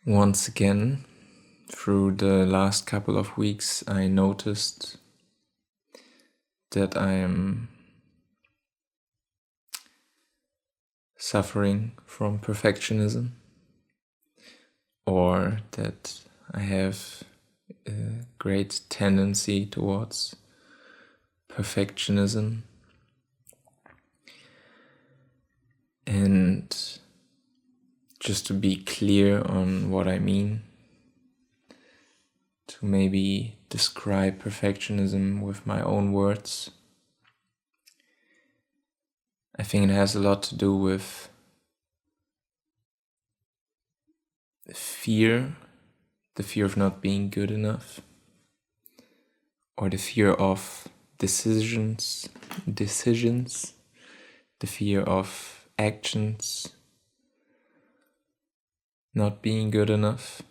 Once again, through the last couple of weeks, I noticed that I am suffering from perfectionism, or that I have a great tendency towards perfectionism. And just to be clear on what I mean, to maybe describe perfectionism with my own words, I think it has a lot to do with fear, the fear of not being good enough, or the fear of decisions, the fear of actions not being good enough,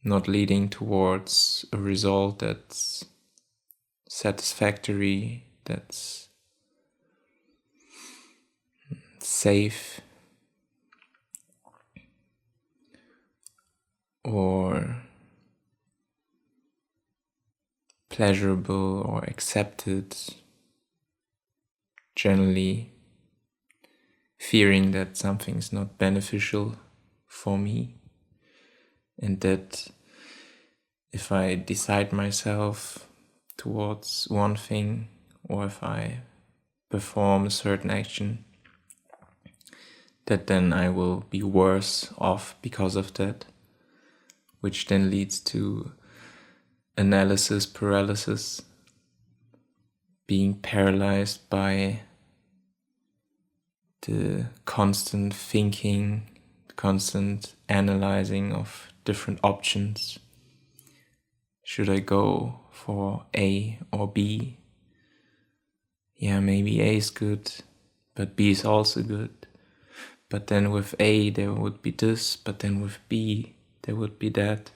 not leading towards a result that's satisfactory, that's safe, or pleasurable or accepted, generally fearing that something's not beneficial for me, and that if I decide myself towards one thing, or if I perform a certain action, that then I will be worse off because of that, which then leads to analysis paralysis, being paralyzed by the constant thinking, constant analyzing of different options. Should I go for A or B? Yeah, maybe A is good, but B is also good. But then with A there would be this, but then with B there would be that.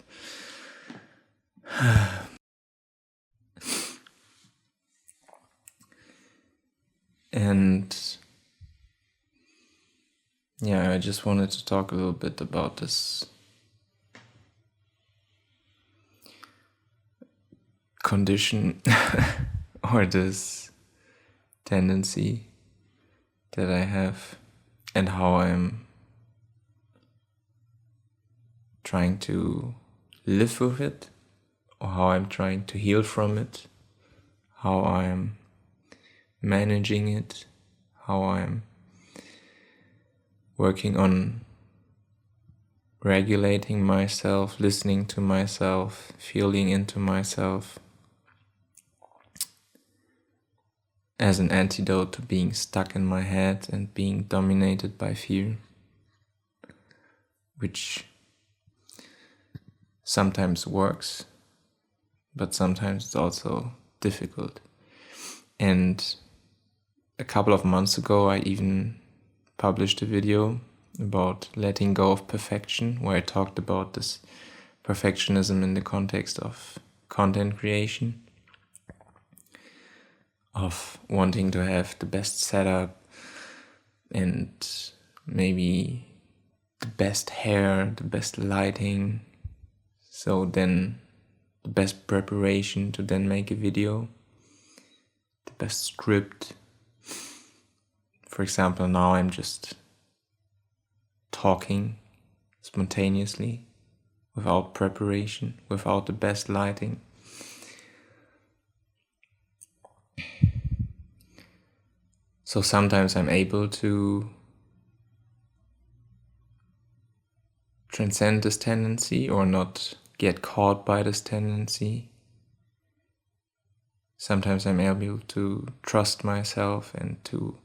And yeah, I just wanted to talk a little bit about this condition or this tendency that I have, and how I'm trying to live with it, or how I'm trying to heal from it, how I'm managing it, how I'm working on regulating myself, listening to myself, feeling into myself, as an antidote to being stuck in my head and being dominated by fear, which sometimes works, but sometimes it's also difficult. And a couple of months ago, I even published a video about letting go of perfection, where I talked about this perfectionism in the context of content creation, of wanting to have the best setup and maybe the best hair, the best lighting, so then the best preparation to then make a video, the best script. For example, now I'm just talking spontaneously, without preparation, without the best lighting. So sometimes I'm able to transcend this tendency or not get caught by this tendency. Sometimes I'm able to trust myself and to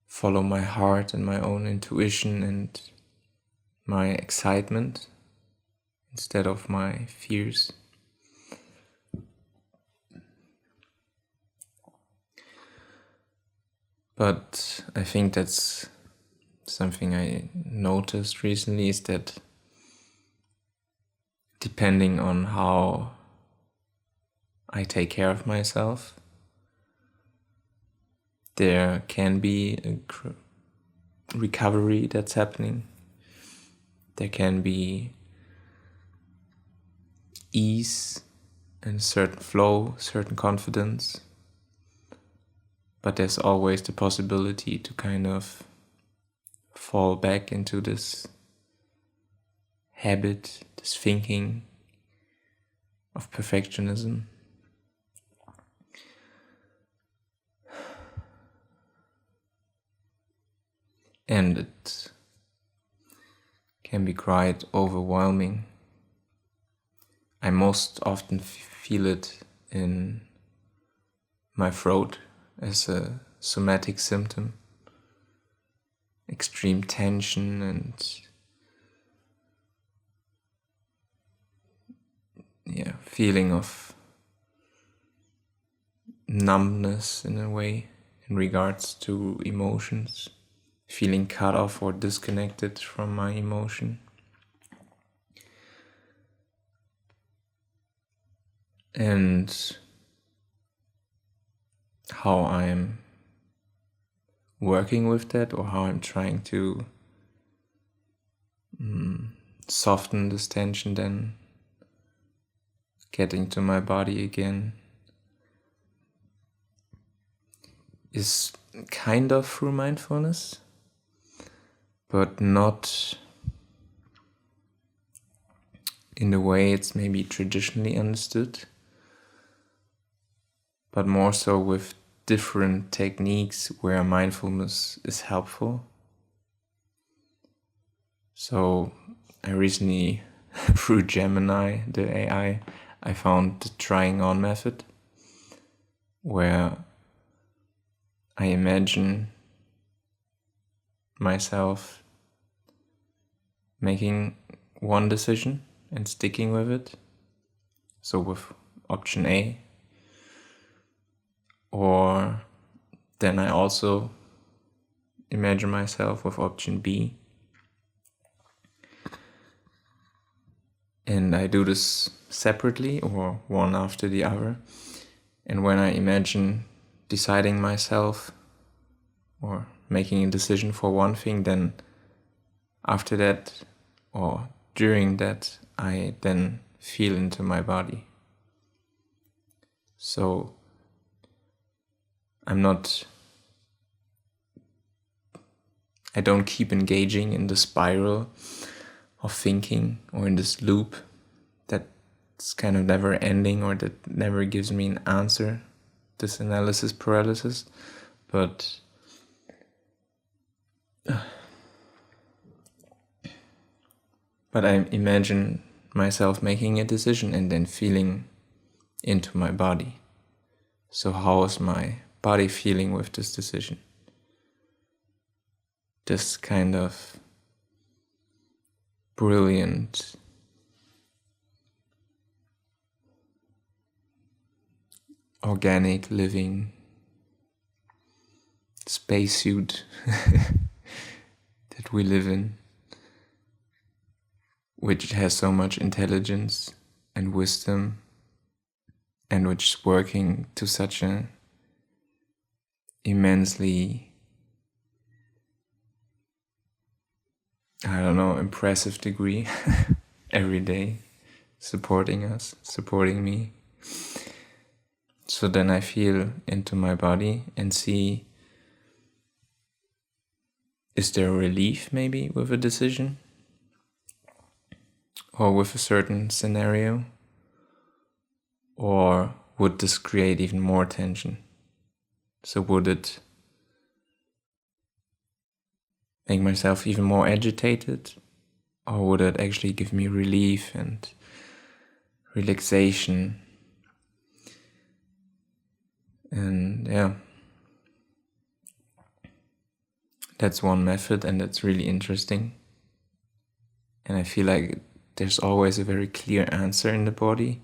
follow my heart and my own intuition and my excitement instead of my fears. But I think that's something I noticed recently, is that depending on how I take care of myself, there can be a recovery that's happening. There can be ease and a certain flow, certain confidence, but there's always the possibility to kind of fall back into this habit, this thinking of perfectionism. And it can be quite overwhelming. I most often feel it in my throat as a somatic symptom. Extreme tension and feeling of numbness in a way in regards to emotions, feeling cut off or disconnected from my emotion. And how I'm working with that, or how I'm trying to soften this tension, then getting to my body again, is kind of through mindfulness, but not in the way it's maybe traditionally understood, but more so with different techniques where mindfulness is helpful. So I recently, through Gemini, the AI, I found the trying on method, where I imagine myself making one decision and sticking with it. So with option A. Or then I also imagine myself with option B. And I do this separately or one after the other. And when I imagine deciding myself or making a decision for one thing, then after that or during that, I then feel into my body. So I don't keep engaging in the spiral of thinking or in this loop that's kind of never ending or that never gives me an answer, this analysis paralysis, but I imagine myself making a decision and then feeling into my body. So how is my body feeling with this decision? This kind of brilliant organic living spacesuit that we live in, which has so much intelligence and wisdom, and which is working to such an immensely, impressive degree every day, supporting us, supporting me. So then I feel into my body and see, is there relief maybe with a decision or with a certain scenario? Or would this create even more tension? So would it make myself even more agitated? Or would it actually give me relief and relaxation? And that's one method, and that's really interesting. And I feel like there's always a very clear answer in the body.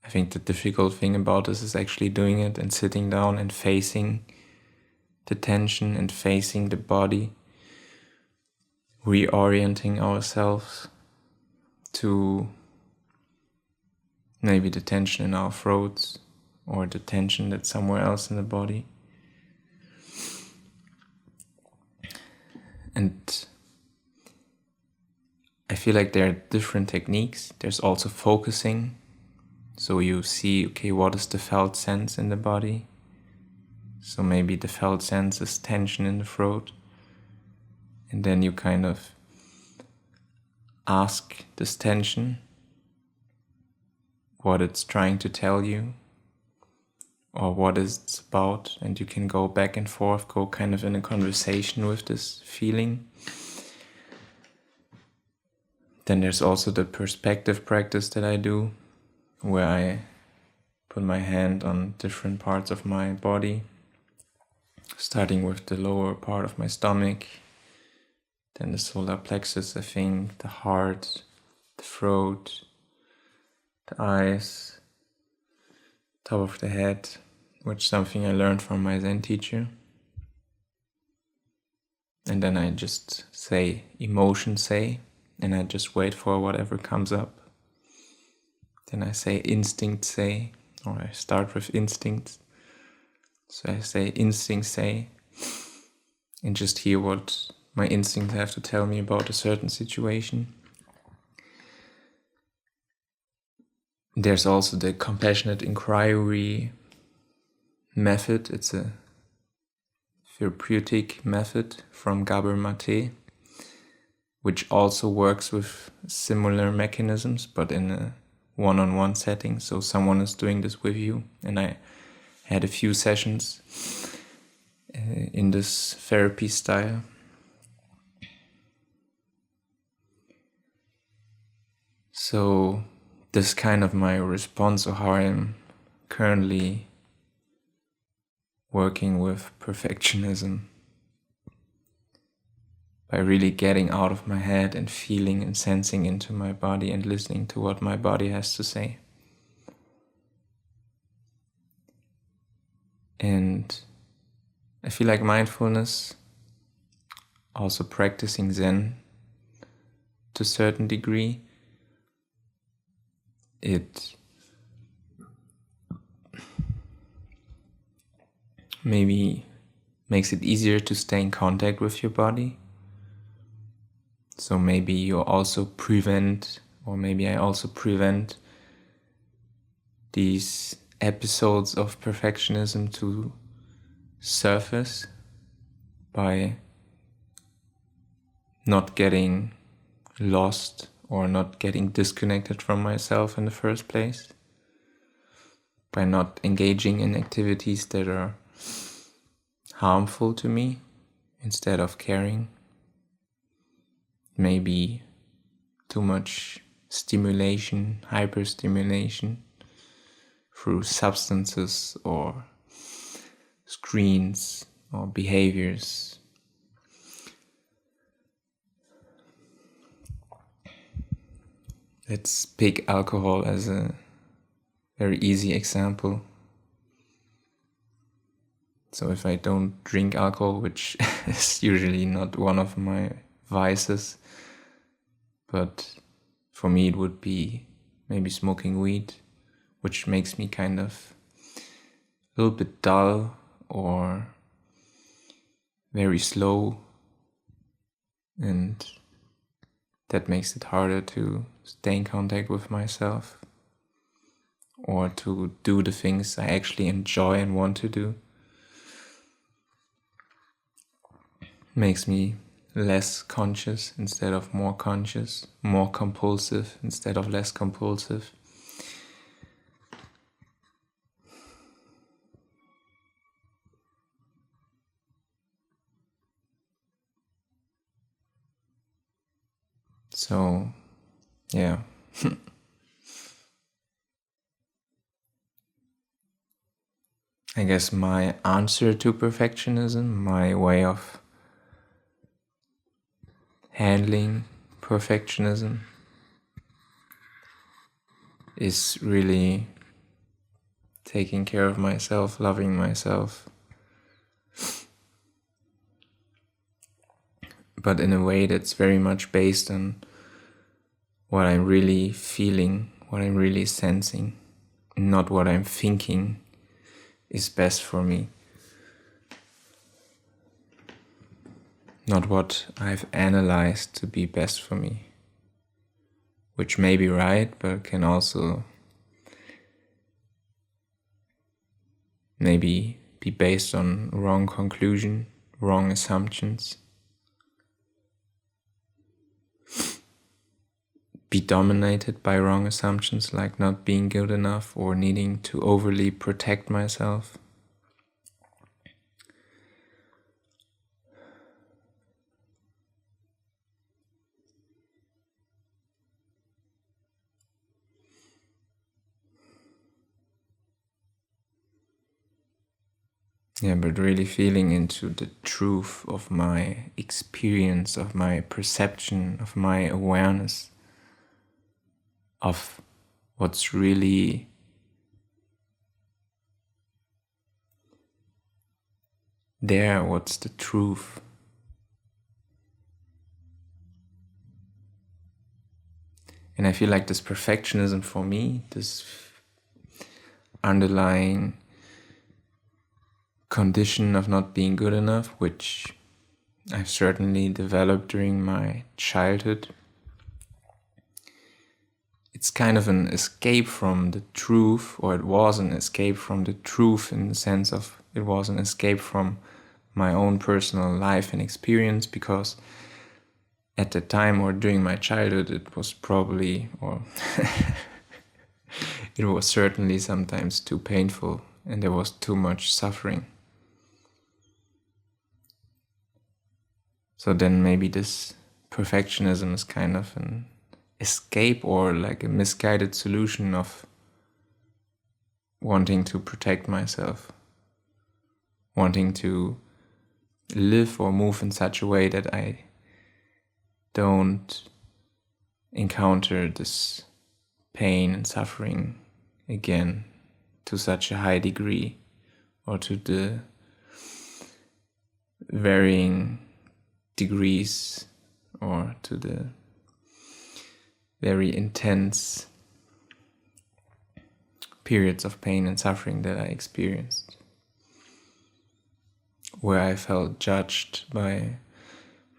I think the difficult thing about this is actually doing it and sitting down and facing the tension and facing the body, reorienting ourselves to maybe the tension in our throats or the tension that's somewhere else in the body. And I feel like there are different techniques. There's also focusing. So you see, okay, what is the felt sense in the body? So maybe the felt sense is tension in the throat. And then you kind of ask this tension what it's trying to tell you or what it's about, and you can go back and forth, go kind of in a conversation with this feeling. Then there's also the perspective practice that I do, where I put my hand on different parts of my body, starting with the lower part of my stomach, then the solar plexus, I think, the heart, the throat, the eyes, top of the head, which is something I learned from my Zen teacher. And then I just say, emotion say, and I just wait for whatever comes up. Then I say instinct say, or I start with instincts. So I say instinct say, and just hear what my instincts have to tell me about a certain situation. There's also the compassionate inquiry method. It's a therapeutic method from Gabor Mate, which also works with similar mechanisms, but in a one-on-one setting. So someone is doing this with you, and I had a few sessions in this therapy style. So this is kind of my response, or how I'm currently working with perfectionism, by really getting out of my head and feeling and sensing into my body and listening to what my body has to say. And I feel like mindfulness, also practicing Zen to a certain degree, it maybe makes it easier to stay in contact with your body. So maybe you also prevent, or maybe I also prevent these episodes of perfectionism to surface by not getting lost or not getting disconnected from myself in the first place, by not engaging in activities that are harmful to me instead of caring. Maybe too much stimulation, hyperstimulation through substances or screens or behaviors. Let's pick alcohol as a very easy example. So if I don't drink alcohol, which is usually not one of my vices, but for me it would be maybe smoking weed, which makes me kind of a little bit dull or very slow, and that makes it harder to stay in contact with myself or to do the things I actually enjoy and want to do. Makes me less conscious instead of more conscious, more compulsive instead of less compulsive. So, yeah. I guess my answer to perfectionism, my way of handling perfectionism, is really taking care of myself, loving myself, but in a way that's very much based on what I'm really feeling, what I'm really sensing, not what I'm thinking is best for me, not what I've analyzed to be best for me. which may be right, but can also maybe be based on wrong conclusion, wrong assumptions, be dominated by wrong assumptions like not being good enough or needing to overly protect myself. Yeah, but really feeling into the truth of my experience, of my perception, of my awareness, of what's really there, what's the truth. And I feel like this perfectionism for me, this underlying condition of not being good enough, which I've certainly developed during my childhood. It's kind of an escape from the truth, or it was an escape from the truth in the sense of it was an escape from my own personal life and experience, because at the time or during my childhood it was probably, or it was certainly sometimes too painful and there was too much suffering. So then maybe this perfectionism is kind of an escape or like a misguided solution of wanting to protect myself, wanting to live or move in such a way that I don't encounter this pain and suffering again to such a high degree, or to the varying degrees, or to the very intense periods of pain and suffering that I experienced, where I felt judged by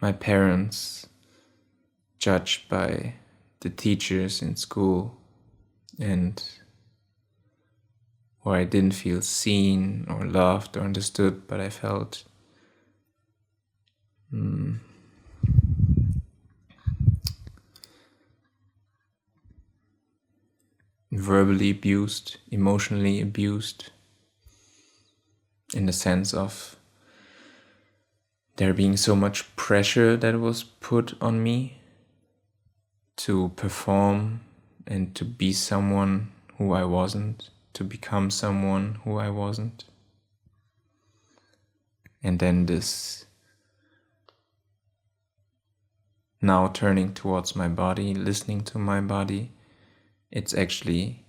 my parents, judged by the teachers in school, and where I didn't feel seen or loved or understood, but I felt verbally abused, emotionally abused, in the sense of there being so much pressure that was put on me to perform and to be someone who I wasn't, to become someone who I wasn't. And then this now turning towards my body, listening to my body, it's actually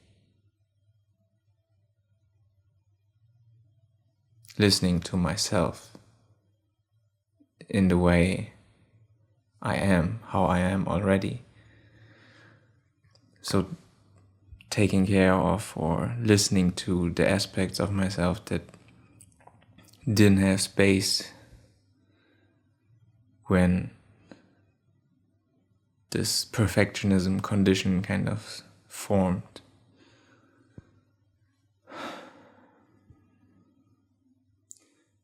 listening to myself in the way I am, how I am already. So taking care of or listening to the aspects of myself that didn't have space when this perfectionism condition kind of formed.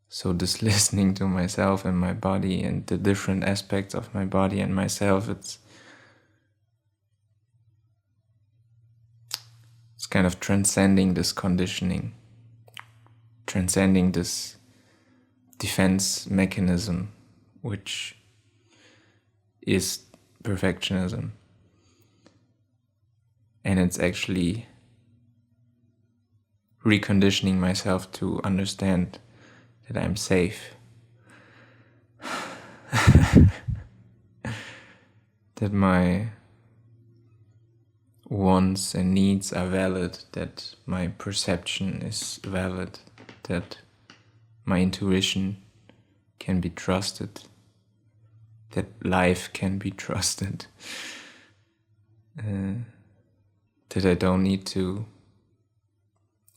So this listening to myself and my body and the different aspects of my body and myself, it's kind of transcending this conditioning, transcending this defense mechanism, which is perfectionism. And it's actually reconditioning myself to understand that I'm safe, that my wants and needs are valid, that my perception is valid, that my intuition can be trusted, that life can be trusted, that I don't need to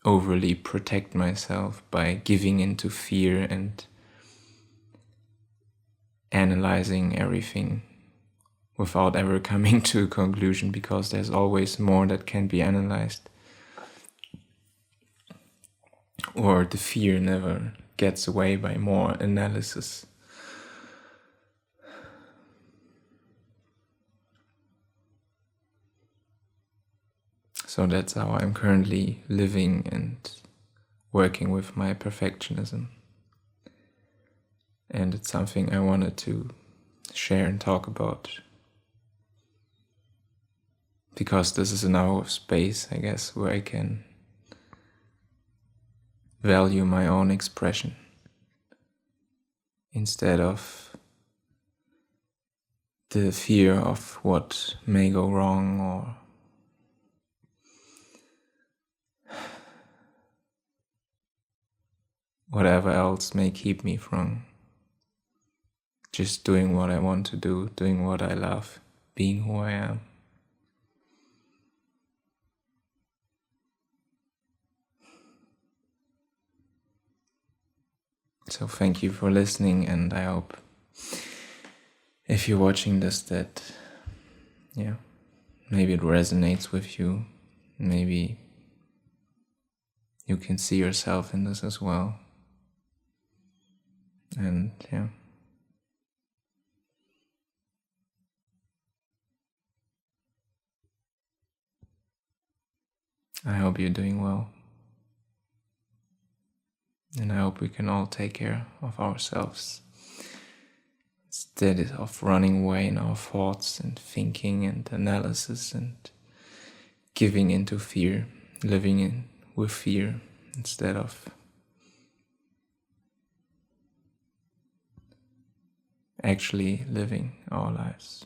overly protect myself by giving into fear and analyzing everything without ever coming to a conclusion, because there's always more that can be analyzed. Or the fear never gets away by more analysis. So that's how I'm currently living and working with my perfectionism. And it's something I wanted to share and talk about, because this is an hour of space, I guess, where I can value my own expression instead of the fear of what may go wrong or whatever else may keep me from just doing what I want to do, doing what I love, being who I am. So thank you for listening, and I hope if you're watching this that, maybe it resonates with you. Maybe you can see yourself in this as well. And I hope you're doing well. And I hope we can all take care of ourselves instead of running away in our thoughts and thinking and analysis and giving into fear, living with fear instead of actually living our lives.